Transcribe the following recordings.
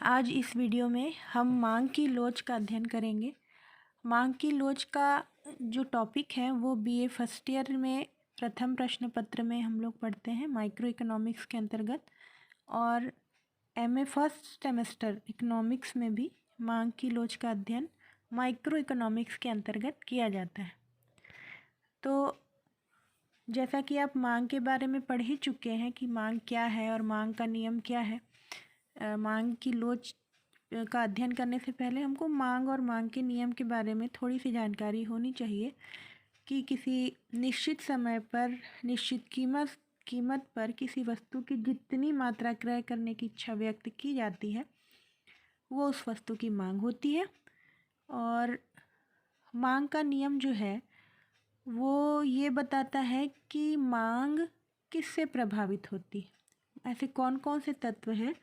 आज इस वीडियो में हम मांग की लोच का अध्ययन करेंगे। मांग की लोच का जो टॉपिक है वो बीए फर्स्ट ईयर में प्रथम प्रश्न पत्र में हम लोग पढ़ते हैं माइक्रो इकोनॉमिक्स के अंतर्गत, और एमए फर्स्ट सेमेस्टर इकोनॉमिक्स में भी मांग की लोच का अध्ययन माइक्रो इकोनॉमिक्स के अंतर्गत किया जाता है। तो जैसा कि आप मांग के बारे में पढ़ ही चुके हैं कि मांग क्या है और मांग का नियम क्या है। मांग की लोच का अध्ययन करने से पहले हमको मांग और मांग के नियम के बारे में थोड़ी सी जानकारी होनी चाहिए कि किसी निश्चित समय पर निश्चित कीमत पर किसी वस्तु की जितनी मात्रा क्रय करने की इच्छा व्यक्त की जाती है वो उस वस्तु की मांग होती है। और मांग का नियम जो है वो ये बताता है कि मांग किससे प्रभावित होती है। ऐसे कौन कौन से तत्व हैं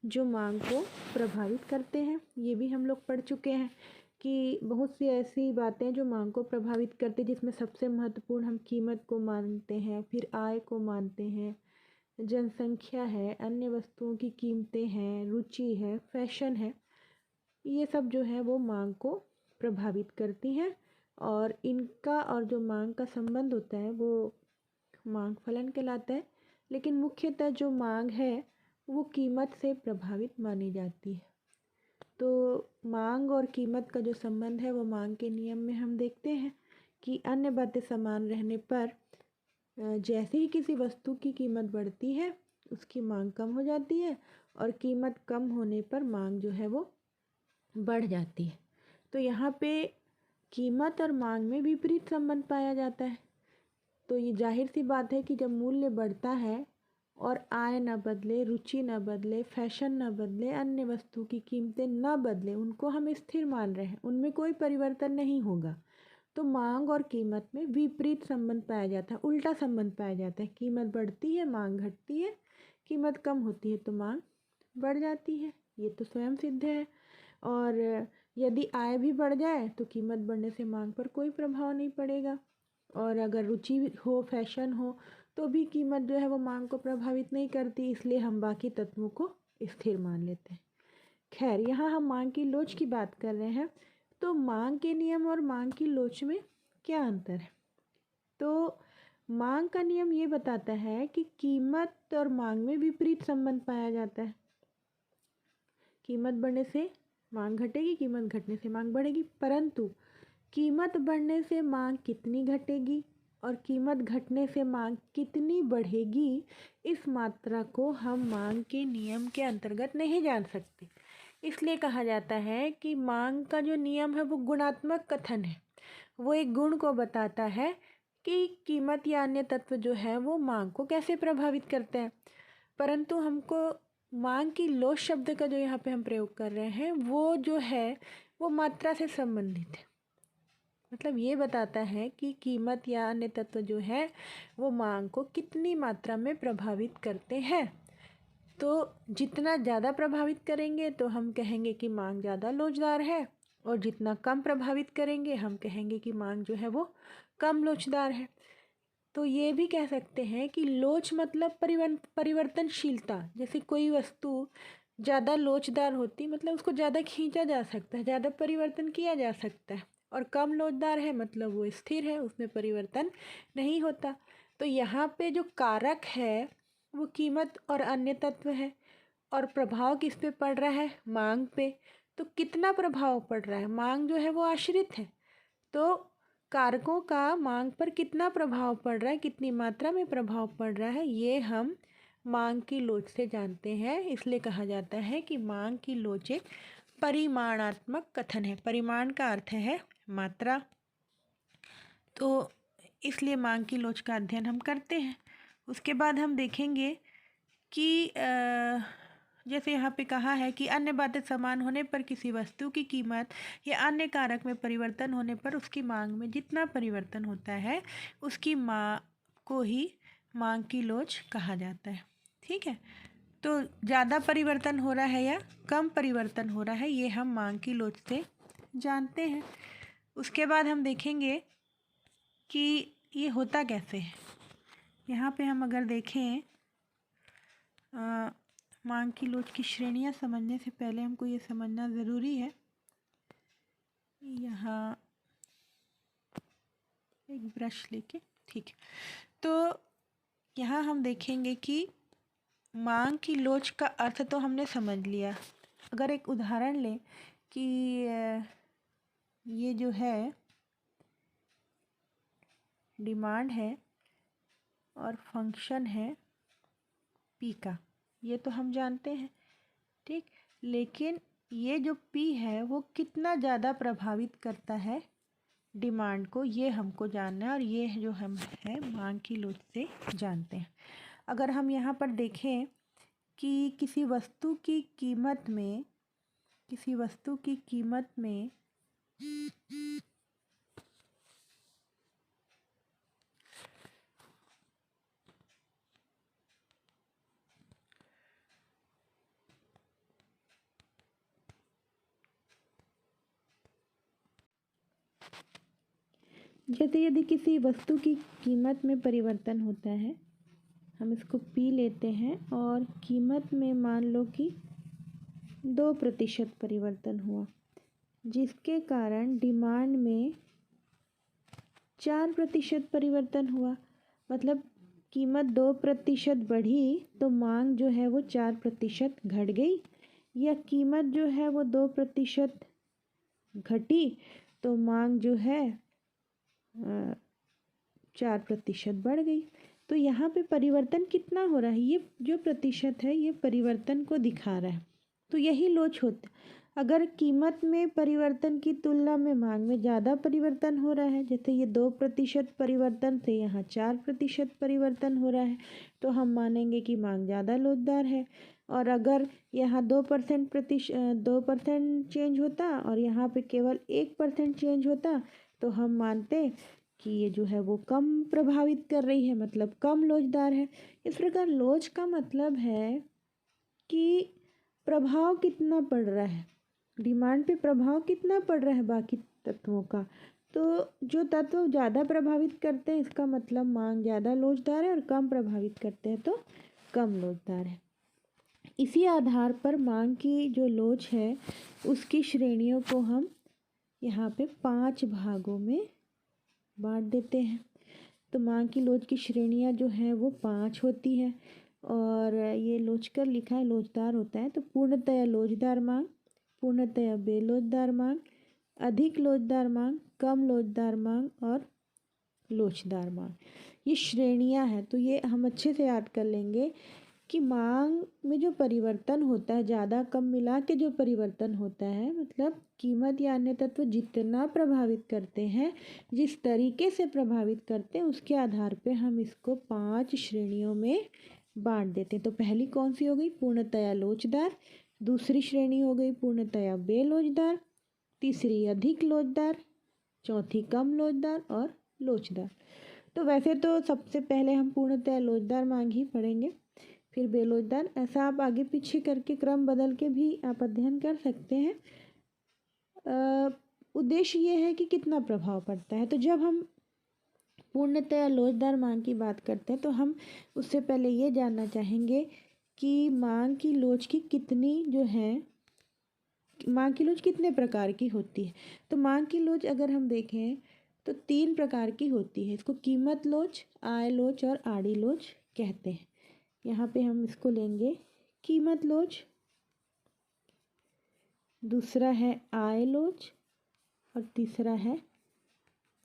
जो मांग को प्रभावित करते हैं, ये भी हम लोग पढ़ चुके हैं कि बहुत सी ऐसी बातें जो मांग को प्रभावित करते हैं, जिसमें सबसे महत्वपूर्ण हम कीमत को मानते हैं, फिर आय को मानते हैं, जनसंख्या है, अन्य वस्तुओं की कीमतें हैं, रुचि है, फैशन है। ये सब जो है वो मांग को प्रभावित करती हैं, और इनका और जो मांग का संबंध होता है वो मांग फलन कहलाता है। लेकिन मुख्यतः जो मांग है वो कीमत से प्रभावित मानी जाती है। तो मांग और कीमत का जो संबंध है वो मांग के नियम में हम देखते हैं कि अन्य बातें समान रहने पर जैसे ही किसी वस्तु की कीमत बढ़ती है उसकी मांग कम हो जाती है, और कीमत कम होने पर मांग जो है वो बढ़ जाती है। तो यहाँ पे कीमत और मांग में विपरीत संबंध पाया जाता है। तो ये जाहिर सी बात है कि जब मूल्य बढ़ता है और आय न बदले, रुचि न बदले, फैशन न बदले, अन्य वस्तु की कीमतें न बदले, उनको हम स्थिर मान रहे हैं, उनमें कोई परिवर्तन नहीं होगा, तो मांग और कीमत में विपरीत संबंध पाया जाता है, उल्टा संबंध पाया जाता है। कीमत बढ़ती है, मांग घटती है, कीमत कम होती है तो मांग बढ़ जाती है। ये तो स्वयं सिद्ध है। और यदि आय भी बढ़ जाए तो कीमत बढ़ने से मांग पर कोई प्रभाव नहीं पड़ेगा, और अगर रुचि हो, फैशन हो, तो भी कीमत जो है वो मांग को प्रभावित नहीं करती, इसलिए हम बाकी तत्वों को स्थिर मान लेते हैं। खैर, यहाँ हम मांग की लोच की बात कर रहे हैं, तो मांग के नियम और मांग की लोच में क्या अंतर है? तो मांग का नियम ये बताता है कि कीमत और मांग में विपरीत संबंध पाया जाता है। कीमत बढ़ने से मांग घटेगी, कीमत घटने से मांग बढ़ेगी, परंतु कीमत बढ़ने से मांग कितनी घटेगी और कीमत घटने से मांग कितनी बढ़ेगी, इस मात्रा को हम मांग के नियम के अंतर्गत नहीं जान सकते। इसलिए कहा जाता है कि मांग का जो नियम है वो गुणात्मक कथन है। वो एक गुण को बताता है कि कीमत या अन्य तत्व जो है वो मांग को कैसे प्रभावित करते हैं। परंतु हमको मांग की लोच शब्द का जो यहाँ पे हम प्रयोग कर रहे हैं वो जो है वो मात्रा से संबंधित है। मतलब ये बताता है कि कीमत या अन्य तत्व जो है वो मांग को कितनी मात्रा में प्रभावित करते हैं। तो जितना ज़्यादा प्रभावित करेंगे तो हम कहेंगे कि मांग ज़्यादा लोचदार है, और जितना कम प्रभावित करेंगे हम कहेंगे कि मांग जो है वो कम लोचदार है। तो ये भी कह सकते हैं कि लोच मतलब परिवर्तनशीलता। जैसे कोई वस्तु ज़्यादा लोचदार होती मतलब उसको ज़्यादा खींचा जा सकता है, ज़्यादा परिवर्तन किया जा सकता है, और कम लोचदार है मतलब वो स्थिर है, उसमें परिवर्तन नहीं होता। तो यहाँ पे जो कारक है वो कीमत और अन्य तत्व है, और प्रभाव किस पे पड़ रहा है? मांग पे। तो कितना प्रभाव पड़ रहा है? मांग जो है वो आश्रित है, तो कारकों का मांग पर कितना प्रभाव पड़ रहा है, कितनी मात्रा में प्रभाव पड़ रहा है, ये हम मांग की लोच से जानते हैं। इसलिए कहा जाता है कि मांग की लोच एक परिमाणात्मक कथन है। परिमाण का अर्थ है मात्रा। तो इसलिए मांग की लोच का अध्ययन हम करते हैं। उसके बाद हम देखेंगे कि जैसे यहाँ पे कहा है कि अन्य बातें समान होने पर किसी वस्तु की कीमत या अन्य कारक में परिवर्तन होने पर उसकी मांग में जितना परिवर्तन होता है उसकी को ही मांग की लोच कहा जाता है। ठीक है, तो ज़्यादा परिवर्तन हो रहा है या कम परिवर्तन हो रहा है ये हम मांग की लोच से जानते हैं। उसके बाद हम देखेंगे कि ये होता कैसे है। यहाँ पे हम अगर देखें मांग की लोच की श्रेणियां समझने से पहले हमको ये समझना ज़रूरी है। यहाँ एक ब्रश लेके, ठीक है। तो यहाँ हम देखेंगे कि मांग की लोच का अर्थ तो हमने समझ लिया। अगर एक उदाहरण लें कि ये जो है डिमांड है और फंक्शन है पी का, ये तो हम जानते हैं, ठीक। लेकिन ये जो पी है वो कितना ज़्यादा प्रभावित करता है डिमांड को, ये हमको जानना है, और ये जो हम है मांग की लोच से जानते हैं। अगर हम यहाँ पर देखें कि किसी वस्तु की कीमत में जैसे यदि किसी वस्तु की कीमत में परिवर्तन होता है, हम इसको पी लेते हैं, और कीमत में मान लो कि 2% परिवर्तन हुआ, जिसके कारण डिमांड में 4% परिवर्तन हुआ। मतलब कीमत 2% बढ़ी तो मांग जो है वो 4% घट गई, या कीमत जो है वो 2% घटी तो मांग जो है 4% बढ़ गई। तो यहाँ पे परिवर्तन कितना हो रहा है, ये जो प्रतिशत है ये परिवर्तन को दिखा रहा है। तो यही लोच होता है। अगर कीमत में परिवर्तन की तुलना में मांग में ज़्यादा परिवर्तन हो रहा है, जैसे ये 2% परिवर्तन से यहाँ 4% परिवर्तन हो रहा है, तो हम मानेंगे कि मांग ज़्यादा लोचदार है। और अगर यहाँ 2% चेंज होता और यहाँ पे केवल 1% चेंज होता, तो हम मानते कि ये जो है वो कम प्रभावित कर रही है, मतलब कम लोचदार है। इस प्रकार लोच का मतलब है कि प्रभाव कितना पड़ रहा है, डिमांड पे प्रभाव कितना पड़ रहा है बाकी तत्वों का। तो जो तत्व ज़्यादा प्रभावित करते हैं इसका मतलब मांग ज़्यादा लोचदार है, और कम प्रभावित करते हैं तो कम लोचदार है। इसी आधार पर मांग की जो लोच है उसकी श्रेणियों को हम यहाँ पे 5 भागों में बांट देते हैं। तो मांग की लोच की श्रेणियाँ जो हैं वो 5 होती हैं, और ये लोचकर लिखा है, लोचदार होता है। तो पूर्णतया लोचदार मांग, पूर्णतया बेलोचदार मांग, अधिक लोचदार मांग, कम लोचदार मांग और लोचदार मांग, ये श्रेणियाँ हैं। तो ये हम अच्छे से याद कर लेंगे कि मांग में जो परिवर्तन होता है, ज़्यादा कम मिला के जो परिवर्तन होता है, मतलब कीमत या अन्य तत्व जितना प्रभावित करते हैं, जिस तरीके से प्रभावित करते हैं, उसके आधार पे हम इसको 5 श्रेणियों में बांट देते हैं। तो पहली कौन सी हो गई, पूर्णतया लोचदार। दूसरी श्रेणी हो गई पूर्णतया बेलोचदार। तीसरी अधिक लोचदार। चौथी कम लोचदार और लोचदार। तो वैसे तो सबसे पहले हम पूर्णतया लोचदार मांग ही पढ़ेंगे, फिर बेलोचदार। ऐसा आप आगे पीछे करके क्रम बदल के भी आप अध्ययन कर सकते हैं। उद्देश्य ये है कि कितना प्रभाव पड़ता है। तो जब हम पूर्णतया लोचदार मांग की बात करते हैं तो हम उससे पहले ये जानना चाहेंगे कि मांग की लोच की कितनी जो है, मांग की लोच कितने प्रकार की होती है। तो मांग की लोच अगर हम देखें तो 3 प्रकार की होती है। इसको कीमत लोच, आय लोच और आड़ी लोच कहते हैं। यहाँ पे हम इसको लेंगे कीमत लोच, दूसरा है आय लोच और तीसरा है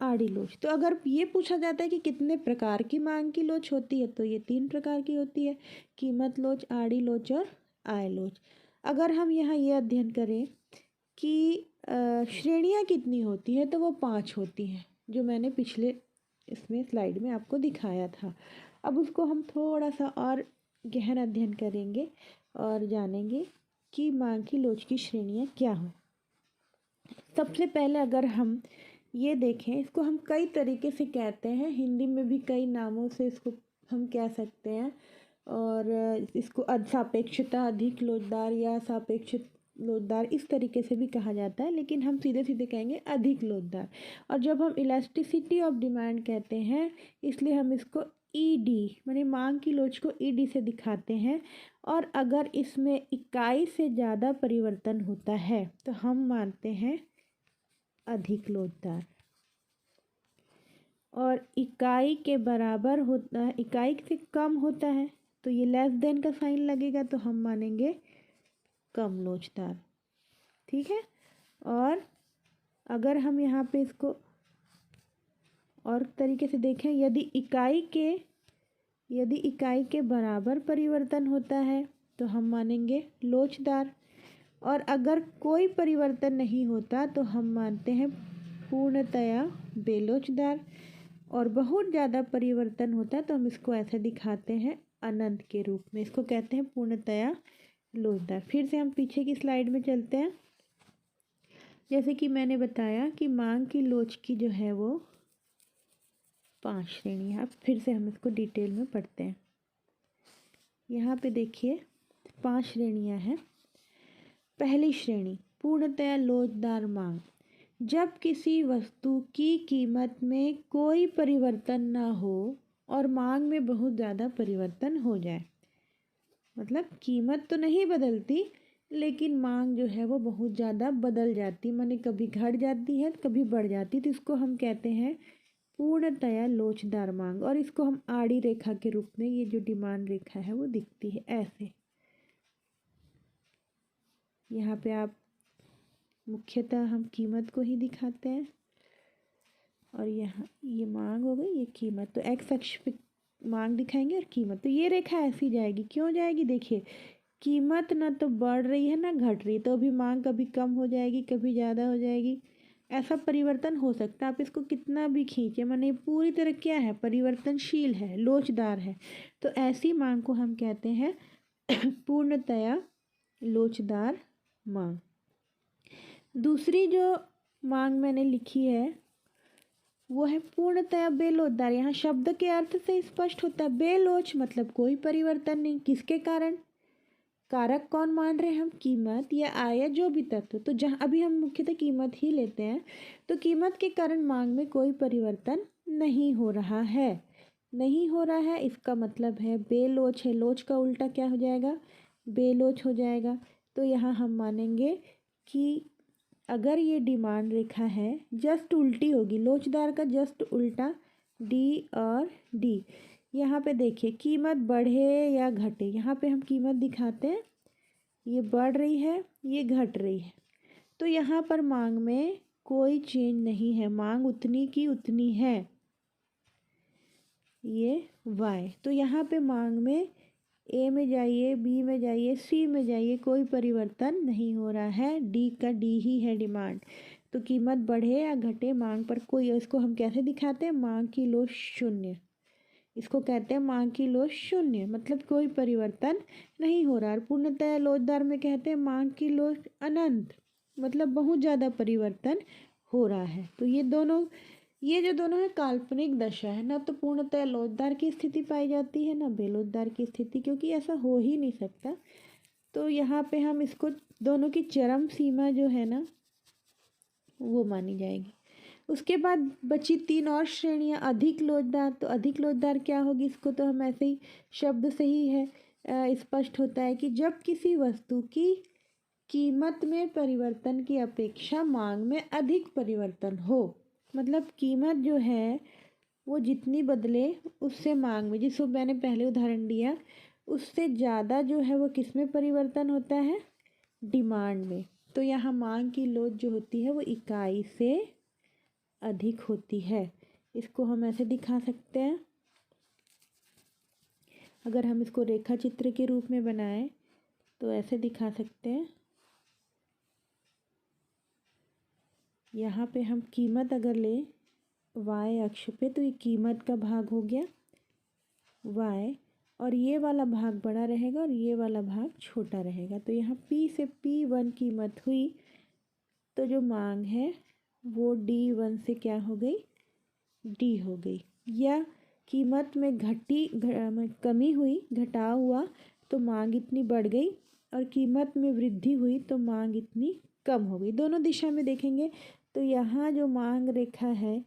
आड़ी लोच। तो अगर ये पूछा जाता है कि कितने प्रकार की मांग की लोच होती है, तो ये 3 प्रकार की होती है, कीमत लोच, आड़ी लोच और आय लोच। अगर हम यहाँ ये अध्ययन करें कि श्रेणियाँ कितनी होती है, तो वो 5 होती हैं, जो मैंने पिछले इसमें स्लाइड में आपको दिखाया था। अब उसको हम थोड़ा सा और गहन अध्ययन करेंगे और जानेंगे कि मांग की लोच की श्रेणियाँ क्या हैं। सबसे पहले अगर हम ये देखें, इसको हम कई तरीके से कहते हैं, हिंदी में भी कई नामों से इसको हम कह सकते हैं, और इसको सापेक्षता, अधिक लोचदार या सापेक्ष लोचदार, इस तरीके से भी कहा जाता है, लेकिन हम सीधे सीधे कहेंगे अधिक लोचदार। और जब हम इलास्टिसिटी ऑफ डिमांड कहते हैं, इसलिए हम इसको ईडी माने मांग की लोच को ईडी से दिखाते हैं, और अगर इसमें इकाई से ज़्यादा परिवर्तन होता है तो हम मानते हैं अधिक लोचदार, और इकाई के बराबर होता है, इकाई से कम होता है तो ये लेस देन का साइन लगेगा, तो हम मानेंगे कम लोचदार। ठीक है। और अगर हम यहाँ पे इसको और तरीके से देखें, यदि इकाई के बराबर परिवर्तन होता है तो हम मानेंगे लोचदार, और अगर कोई परिवर्तन नहीं होता तो हम मानते हैं पूर्णतया बेलोचदार, और बहुत ज़्यादा परिवर्तन होता है तो हम इसको ऐसे दिखाते हैं अनंत के रूप में, इसको कहते हैं पूर्णतया लोचदार। फिर से हम पीछे की स्लाइड में चलते हैं। जैसे कि मैंने बताया कि मांग की लोच की जो है वो 5 श्रेणी है। अब फिर से हम इसको डिटेल में पढ़ते हैं। यहाँ पे देखिए 5 श्रेणियाँ हैं। पहली श्रेणी पूर्णतया लोचदार मांग, जब किसी वस्तु की कीमत में कोई परिवर्तन ना हो और मांग में बहुत ज़्यादा परिवर्तन हो जाए। मतलब कीमत तो नहीं बदलती लेकिन मांग जो है वो बहुत ज़्यादा बदल जाती, माने कभी घट जाती है कभी बढ़ जाती, तो इसको हम कहते हैं पूर्णतया लोचदार मांग। और इसको हम आड़ी रेखा के रूप में, ये जो डिमांड रेखा है वो दिखती है ऐसे। यहाँ पे आप मुख्यतः हम कीमत को ही दिखाते हैं, और यहाँ ये मांग हो गई, ये कीमत, तो एक्स अक्ष पे मांग दिखाएंगे और कीमत, तो ये रेखा ऐसी जाएगी। क्यों जाएगी? देखिए कीमत ना तो बढ़ रही है ना घट रही है, तो अभी मांग कभी कम हो जाएगी कभी ज़्यादा हो जाएगी, ऐसा परिवर्तन हो सकता है। आप इसको कितना भी खींचे, माने पूरी तरह क्या है, परिवर्तनशील है, लोचदार है, तो ऐसी मांग को हम कहते हैं पूर्णतया लोचदार मांग। दूसरी जो मांग मैंने लिखी है वो है पूर्णतया बेलोचदार। यहाँ शब्द के अर्थ से स्पष्ट होता है, बेलोच मतलब कोई परिवर्तन नहीं। किसके कारण? कारक कौन मान रहे हैं हम? कीमत या आय या जो भी तत्व। तो जहाँ अभी हम मुख्यतः कीमत ही लेते हैं, तो कीमत के कारण मांग में कोई परिवर्तन नहीं हो रहा है, नहीं हो रहा है, इसका मतलब है बेलोच है। लोच का उल्टा क्या हो जाएगा? बेलोच हो जाएगा। तो यहाँ हम मानेंगे कि अगर ये डिमांड रेखा है जस्ट उल्टी होगी, लोचदार का जस्ट उल्टा डी और डी। यहाँ पे देखिए कीमत बढ़े या घटे, यहाँ पे हम कीमत दिखाते हैं, ये बढ़ रही है ये घट रही है, तो यहाँ पर मांग में कोई चेंज नहीं है, मांग उतनी की उतनी है, ये वाई। तो यहाँ पे मांग में ए में जाइए, बी में जाइए, सी में जाइए, कोई परिवर्तन नहीं हो रहा है, डी का डी ही है डिमांड। तो कीमत बढ़े या घटे मांग पर कोई, इसको हम कैसे दिखाते हैं? मांग की लोच शून्य, इसको कहते हैं मांग की लोच शून्य, मतलब कोई परिवर्तन नहीं हो रहा है। पूर्णतः लोचदार में कहते हैं मांग की लोच अनंत, मतलब बहुत ज़्यादा परिवर्तन हो रहा है। तो ये जो दोनों है काल्पनिक दशा है, ना तो पूर्णतः लोचदार की स्थिति पाई जाती है ना बेलोचदार की स्थिति, क्योंकि ऐसा हो ही नहीं सकता। तो यहाँ पे हम इसको दोनों की चरम सीमा जो है ना वो मानी जाएगी। उसके बाद बची 3 और श्रेणियाँ। अधिक लोचदार, तो अधिक लोचदार क्या होगी? इसको तो हम ऐसे ही शब्द से ही है स्पष्ट होता है कि जब किसी वस्तु की कीमत में परिवर्तन की अपेक्षा मांग में अधिक परिवर्तन हो, मतलब कीमत जो है वो जितनी बदले उससे मांग में, जिसको मैंने पहले उदाहरण दिया, उससे ज़्यादा जो है वो किस में परिवर्तन होता है? डिमांड में। तो यहाँ मांग की लोच जो होती है वो इकाई से अधिक होती है। इसको हम ऐसे दिखा सकते हैं, अगर हम इसको रेखा चित्र के रूप में बनाएं तो ऐसे दिखा सकते हैं। यहाँ पे हम कीमत अगर लें वाई अक्ष पे, तो ये कीमत का भाग हो गया वाई, और ये वाला भाग बड़ा रहेगा और ये वाला भाग छोटा रहेगा। तो यहाँ P से P1 कीमत हुई, तो जो मांग है वो D1 से क्या हो गई? D हो गई। या कीमत में कमी हुई, घटाव हुआ, तो मांग इतनी बढ़ गई, और कीमत में वृद्धि हुई तो मांग इतनी कम हो गई। दोनों दिशा में देखेंगे तो यहाँ जो मांग रेखा है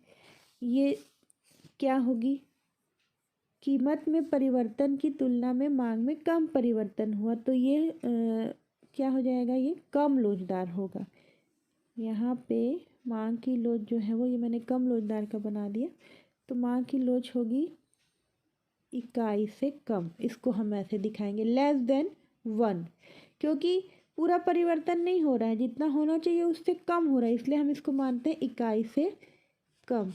ये क्या होगी? कीमत में परिवर्तन की तुलना में मांग में कम परिवर्तन हुआ तो ये क्या हो जाएगा, ये कम लोचदार होगा। यहाँ पे मांग की लोच जो है वो ये मैंने कम लोचदार का बना दिया, तो मांग की लोच होगी इकाई से कम। इसको हम ऐसे दिखाएंगे लेस देन 1, क्योंकि पूरा परिवर्तन नहीं हो रहा है, जितना होना चाहिए उससे कम हो रहा है, इसलिए हम इसको मानते हैं इकाई से कम।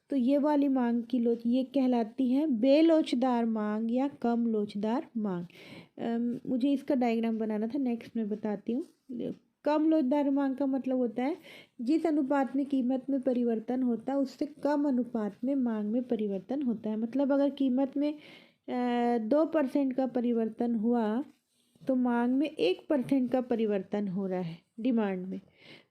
तो ये वाली मांग की लोच ये कहलाती है बेलोचदार मांग या कम लोचदार मांग। मुझे इसका डायग्राम बनाना था, नेक्स्ट में बताती हूँ। कम लोचदार मांग का मतलब होता है जिस अनुपात में कीमत में परिवर्तन होता है उससे कम अनुपात में मांग में परिवर्तन होता है। मतलब अगर कीमत में 2% का परिवर्तन हुआ तो मांग में 1% का परिवर्तन हो रहा है डिमांड में,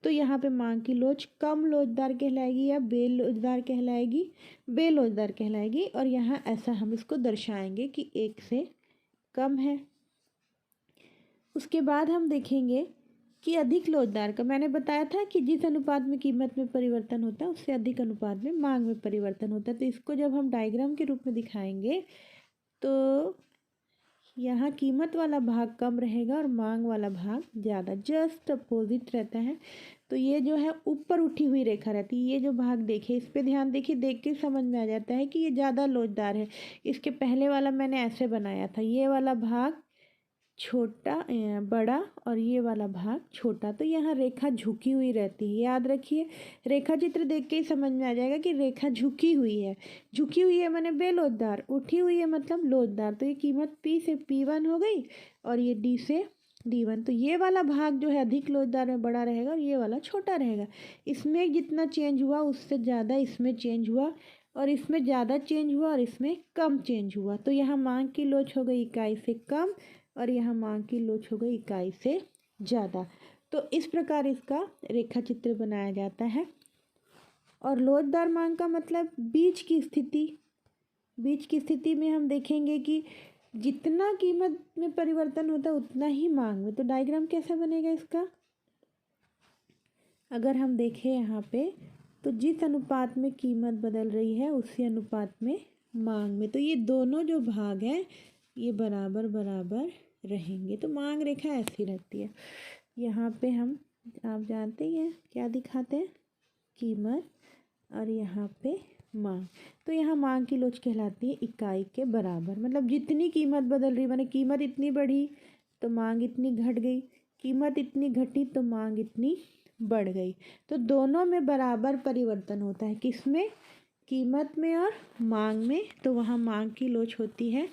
तो यहाँ पे मांग की लोच कम लोचदार कहलाएगी या बेलोचदार कहलाएगी, बेलोचदार कहलाएगी। और यहाँ ऐसा हम इसको दर्शाएंगे कि 1 से कम है। उसके बाद हम देखेंगे कि अधिक लोचदार का, मैंने बताया था कि जिस अनुपात में कीमत में परिवर्तन होता है उससे अधिक अनुपात में मांग में परिवर्तन होता है। तो इसको जब हम डायग्राम के रूप में दिखाएंगे तो यहाँ कीमत वाला भाग कम रहेगा और मांग वाला भाग ज़्यादा, जस्ट अपोजिट रहता है। तो ये जो है ऊपर उठी हुई रेखा रहती है, ये जो भाग देखिए इस पे ध्यान देखिए, देख के समझ में आ जाता है कि ये ज़्यादा लोचदार है। इसके पहले वाला मैंने ऐसे बनाया था, ये वाला भाग छोटा बड़ा और ये वाला भाग छोटा, तो यहाँ रेखा झुकी हुई रहती है। याद रखिए, रेखा चित्र देख के ही समझ में आ जाएगा कि रेखा झुकी हुई है। झुकी हुई है माने बेलोचदार, उठी हुई है मतलब लोचदार। तो ये कीमत P से P1 हो गई और ये D से D1। तो ये वाला भाग जो है अधिक लोचदार में बड़ा रहेगा और ये वाला छोटा रहेगा। इसमें जितना चेंज हुआ उससे ज़्यादा इसमें चेंज हुआ, और इसमें ज़्यादा चेंज हुआ और इसमें कम चेंज हुआ। तो यहाँ मांग की लोच हो गई इकाई से कम और यहाँ मांग की लोच हो गई इकाई से ज़्यादा। तो इस प्रकार इसका रेखा चित्र बनाया जाता है। और लोचदार मांग का मतलब बीच की स्थिति, बीच की स्थिति में हम देखेंगे कि जितना कीमत में परिवर्तन होता है उतना ही मांग में। तो डायग्राम कैसा बनेगा इसका, अगर हम देखें यहाँ पे तो जिस अनुपात में कीमत बदल रही है उसी अनुपात में मांग में, तो ये दोनों जो भाग हैं ये बराबर बराबर रहेंगे। तो मांग रेखा ऐसी रहती है। यहाँ पे हम आप जानते ही हैं क्या दिखाते हैं, कीमत, और यहाँ पे मांग। तो यहाँ मांग की लोच कहलाती है इकाई के बराबर। मतलब जितनी कीमत बदल रही, माने कीमत इतनी बढ़ी तो मांग इतनी घट गई, कीमत इतनी घटी तो मांग इतनी बढ़ गई। तो दोनों में बराबर परिवर्तन होता है, किसमें, कीमत में और मांग में। तो वहाँ मांग की लोच होती है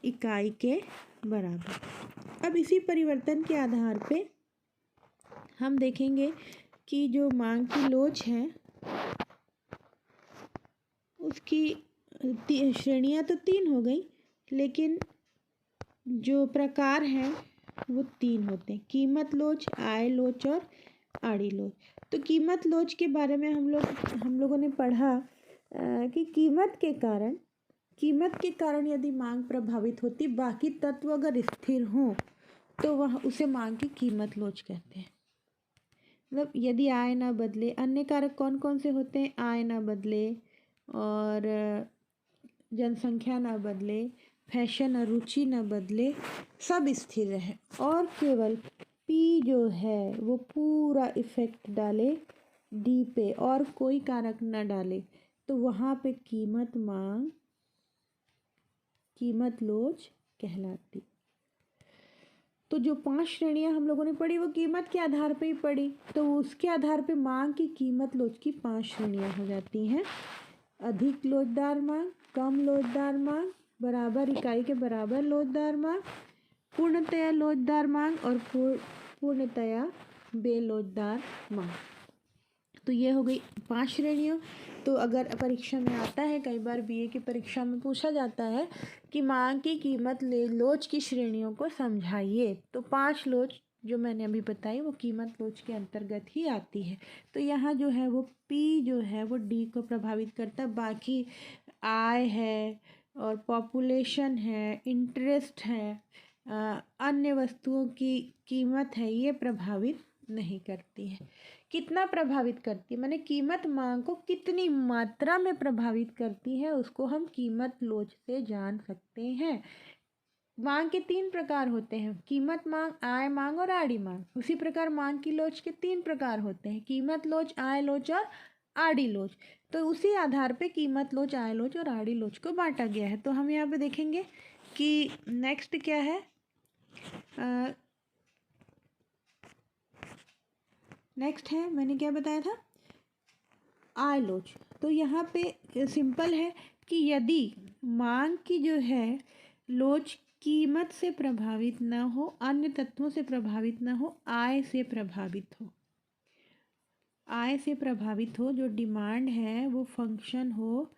इकाई के बराबर। अब इसी परिवर्तन के आधार पे हम देखेंगे कि जो मांग की लोच है उसकी श्रेणियाँ तो 3 हो गई, लेकिन जो प्रकार हैं वो 3 होते हैं, कीमत लोच, आय लोच और आड़ी लोच। तो कीमत लोच के बारे में हम लोगों ने पढ़ा कि कीमत के कारण यदि मांग प्रभावित होती, बाकी तत्व अगर स्थिर हों तो वह उसे मांग की कीमत लोच कहते हैं। मतलब यदि आय ना बदले, अन्य कारक कौन कौन से होते हैं, आय ना बदले और जनसंख्या ना बदले, फैशन और रुचि ना बदले, सब स्थिर रहे और केवल P जो है वो पूरा इफेक्ट डाले D पे और कोई कारक ना डाले, तो वहाँ पे कीमत लोच कहलाती। तो जो 5 श्रेणियां हम लोगों ने पढ़ी वो कीमत के आधार पे ही पढ़ी, तो उसके आधार पे मांग की कीमत लोच की 5 श्रेणियां हो जाती हैं। अधिक लोचदार मांग, कम लोचदार मांग, बराबर इकाई के बराबर लोचदार मांग, पूर्णतया लोचदार मांग और पूर्णतया बेलोचदार मांग। तो ये हो गई 5 श्रेणियाँ। तो अगर परीक्षा में आता है, कई बार बीए की परीक्षा में पूछा जाता है कि मांग की कीमत लोच की श्रेणियों को समझाइए, तो 5 लोच जो मैंने अभी बताई वो कीमत लोच के अंतर्गत ही आती है। तो यहाँ जो है वो P जो है वो D को प्रभावित करता है, बाकी आय है और पॉपुलेशन है, इंटरेस्ट है, अन्य वस्तुओं की कीमत है, ये प्रभावित नहीं करती है। कितना प्रभावित करती है, माने कीमत मांग को कितनी मात्रा में प्रभावित करती है, उसको हम कीमत लोच से जान सकते हैं। मांग के 3 प्रकार होते हैं, कीमत मांग, आय मांग और आड़ी मांग। उसी प्रकार मांग की लोच के 3 प्रकार होते हैं, कीमत लोच, आय लोच और आड़ी लोच। तो उसी आधार पे कीमत लोच, आय लोच और आड़ी लोच को बांटा गया है। तो हम यहाँ पे देखेंगे कि नेक्स्ट क्या है, नेक्स्ट है, मैंने क्या बताया था, आय लोच। तो यहाँ पे सिंपल है कि यदि मांग की जो है लोच कीमत से प्रभावित ना हो, अन्य तत्वों से प्रभावित ना हो, आय से प्रभावित हो, आय से प्रभावित हो, जो डिमांड है वो फंक्शन हो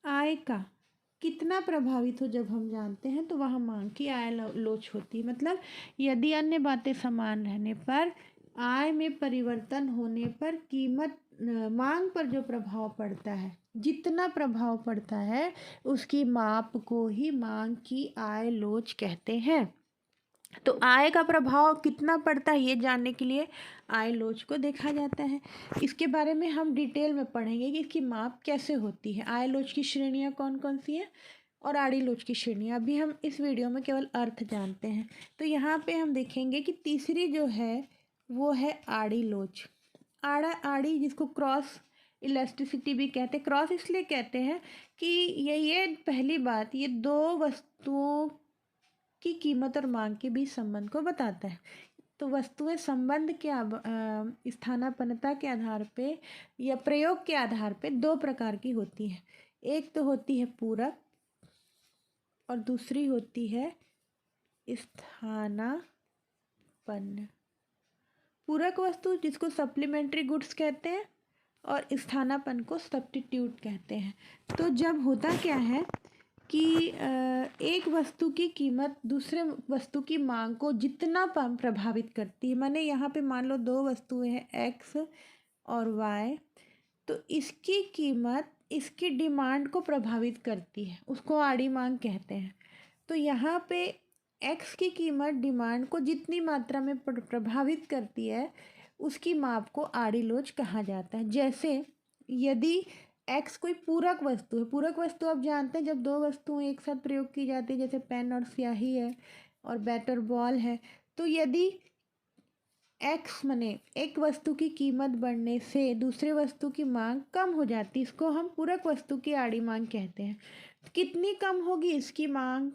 आय का, कितना प्रभावित हो जब हम जानते हैं तो वहाँ मांग की आय लोच होती है। मतलब यदि अन्य बातें समान रहने पर, आय में परिवर्तन होने पर कीमत मांग पर जो प्रभाव पड़ता है, जितना प्रभाव पड़ता है उसकी माप को ही मांग की आय लोच कहते हैं। तो आय का प्रभाव कितना पड़ता है ये जानने के लिए आय लोच को देखा जाता है। इसके बारे में हम डिटेल में पढ़ेंगे कि इसकी माप कैसे होती है, आय लोच की श्रेणियाँ कौन कौन सी हैं और आड़ी लोच की श्रेणियाँ। अभी हम इस वीडियो में केवल अर्थ जानते हैं। तो यहाँ पे हम देखेंगे कि तीसरी जो है वो है आड़ी लोच। आड़ी जिसको क्रॉस इलास्टिसिटी भी कहते हैं। क्रॉस इसलिए कहते हैं कि ये पहली बात, ये दो वस्तुओं की कीमत और मांग के बीच संबंध को बताता है। तो वस्तुएं संबंध के स्थानापन्नता के आधार पे या प्रयोग के आधार पे 2 प्रकार की होती हैं। एक तो होती है पूरक और दूसरी होती है स्थानापन्न। पूरक वस्तु जिसको सप्लीमेंट्री गुड्स कहते हैं और स्थानापन्न को सब्स्टिट्यूट कहते हैं। तो जब होता क्या है कि एक वस्तु की कीमत दूसरे वस्तु की मांग को जितना प्रभावित करती है, माने यहाँ पे मान लो 2 वस्तुएं हैं एक्स और वाई, तो इसकी कीमत इसकी डिमांड को प्रभावित करती है, उसको आड़ी मांग कहते हैं। तो यहाँ पे एक्स की कीमत डिमांड को जितनी मात्रा में प्रभावित करती है उसकी माप को आड़ी लोच कहा जाता है। जैसे यदि एक्स कोई पूरक वस्तु है, पूरक वस्तु आप जानते हैं जब 2 वस्तुएं एक साथ प्रयोग की जाती है, जैसे पेन और स्याही है और बैट और बॉल है। तो यदि एक्स माने एक वस्तु की कीमत बढ़ने से दूसरे वस्तु की मांग कम हो जाती है, इसको हम पूरक वस्तु की आड़ी मांग कहते हैं। कितनी कम होगी इसकी मांग,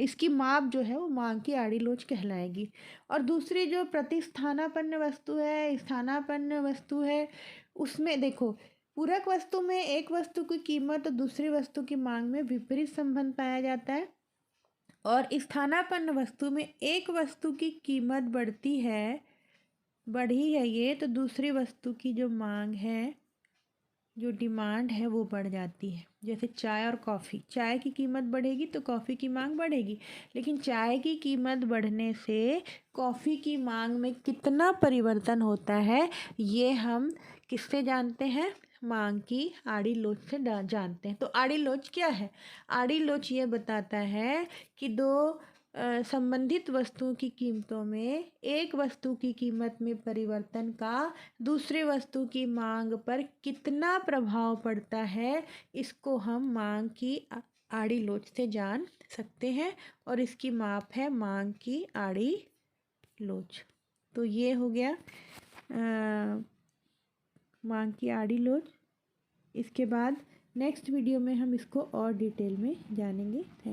इसकी माप जो है वो मांग की आड़ी लोच कहलाएगी। और दूसरी जो प्रतिस्थानापन्न वस्तु है, स्थानापन्न वस्तु है, उसमें देखो पूरक वस्तु में एक वस्तु की कीमत और दूसरी वस्तु की मांग में विपरीत संबंध पाया जाता है, और स्थानापन्न वस्तु में एक वस्तु की कीमत बढ़ी है ये, तो दूसरी वस्तु की जो मांग है, जो डिमांड है वो बढ़ जाती है। जैसे चाय और कॉफ़ी, चाय की कीमत बढ़ेगी तो कॉफ़ी की मांग बढ़ेगी, लेकिन चाय की कीमत बढ़ने से कॉफ़ी की मांग में कितना परिवर्तन होता है ये हम किससे जानते हैं, मांग की आड़ी लोच से जानते हैं। तो आड़ी लोच क्या है, आड़ी लोच ये बताता है कि 2 संबंधित वस्तुओं की कीमतों में एक वस्तु की कीमत में परिवर्तन का दूसरे वस्तु की मांग पर कितना प्रभाव पड़ता है, इसको हम मांग की आड़ी लोच से जान सकते हैं, और इसकी माप है मांग की आड़ी लोच। तो ये हो गया मांग की आड़ी लोच। इसके बाद नेक्स्ट वीडियो में हम इसको और डिटेल में जानेंगे। Thank you.